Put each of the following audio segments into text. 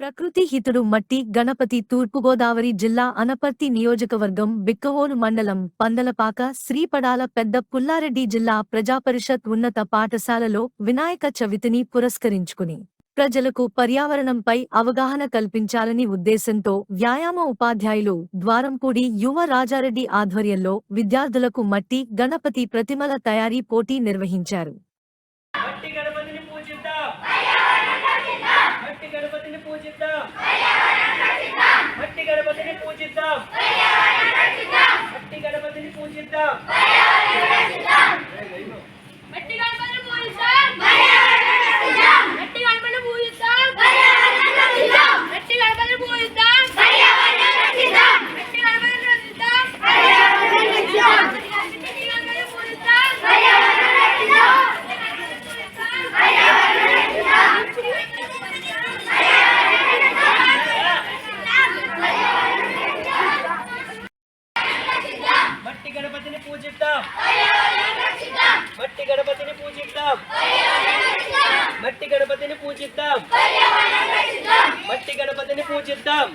ప్రకృతి హితుడు మట్టి గణపతి తూర్పుగోదావరి జిల్లా అనపర్తి నియోజకవర్గం బిక్కవోలు మండలం పందలపాక శ్రీపడాల పెద్ద పుల్లారెడ్డి జిల్లా ప్రజాపరిషత్ ఉన్నత పాఠశాలలో వినాయక చవితిని పురస్కరించుకుని ప్రజలకు పర్యావరణంపై అవగాహన కల్పించాలని ఉద్దేశంతో వ్యాయామ ఉపాధ్యాయులు ద్వారంపూడి యువ రాజారెడ్డి ఆధ్వర్యంలో విద్యార్థులకు మట్టి గణపతి ప్రతిమల తయారీ పోటీ నిర్వహించారు. గణపతిని పూజిద్దాం. మట్టి గణపతిని పూజిద్దాం. మట్టి గణపతిని పూజిద్దాం. మట్టి గణపతిని పూజిద్దాం.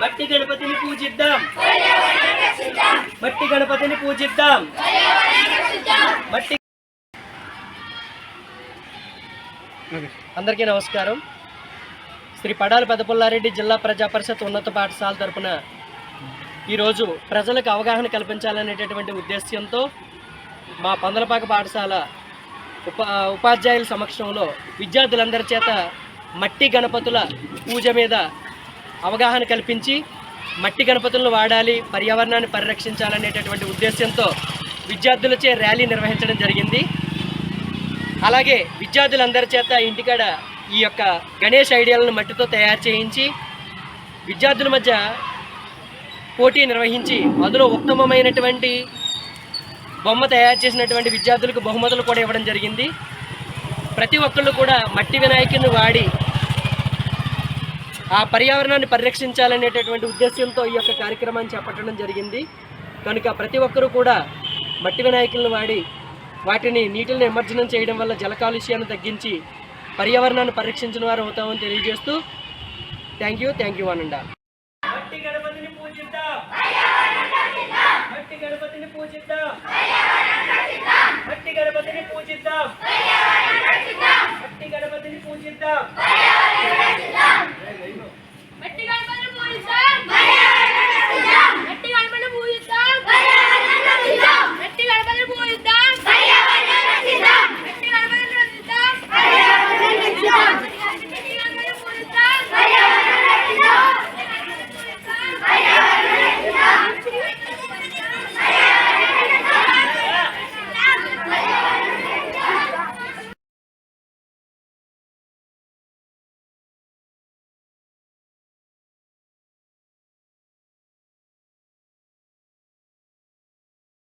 మట్టి గణపతిని పూజిద్దాం. మట్టి గణపతిని పూజిద్దాం. మట్టి అందరికీ నమస్కారం. శ్రీ పడాల పెద్దపుల్లారెడ్డి జిల్లా ప్రజా పరిషత్ ఉన్నత పాఠశాల తరపున ఈరోజు ప్రజలకు అవగాహన కల్పించాలనేటటువంటి ఉద్దేశ్యంతో మా పందలపాక పాఠశాల ఉపాధ్యాయుల సమక్షంలో విద్యార్థులందరి చేత మట్టి గణపతుల పూజ మీద అవగాహన కల్పించి మట్టి గణపతులను వాడాలి, పర్యావరణాన్ని పరిరక్షించాలనేటటువంటి ఉద్దేశంతో విద్యార్థులచే ర్యాలీ నిర్వహించడం జరిగింది. అలాగే విద్యార్థులందరి చేత ఇంటికాడ ఈ యొక్క గణేష్ ఐడియాలను మట్టితో తయారు చేయించి విద్యార్థుల మధ్య పోటీ నిర్వహించి అందులో ఉత్తమమైనటువంటి బొమ్మ తయారు చేసినటువంటి విద్యార్థులకు బహుమతులు కూడా ఇవ్వడం జరిగింది. ప్రతి ఒక్కళ్ళు కూడా మట్టి వినాయకుని వాడి ఆ పర్యావరణాన్ని పరిరక్షించాలనేటటువంటి ఉద్దేశంతో ఈ యొక్క కార్యక్రమాన్ని చేపట్టడం జరిగింది. కనుక ప్రతి ఒక్కరూ కూడా మట్టి వినాయకులను వాడి వాటిని నీటిని నిమజ్జనం చేయడం వల్ల జల కాలుష్యాన్ని తగ్గించి పర్యావరణాన్ని పరిరక్షించిన వారు అవుతామని తెలియజేస్తూ థ్యాంక్ యూ అనండా. మట్టి గణపతిని పూజిద్దాం. మట్టి గణపతిని పూజిద్దాం. మట్టి గణపతిని పూజిద్దాం. మట్టి గణపతిని పూజిద్దాం.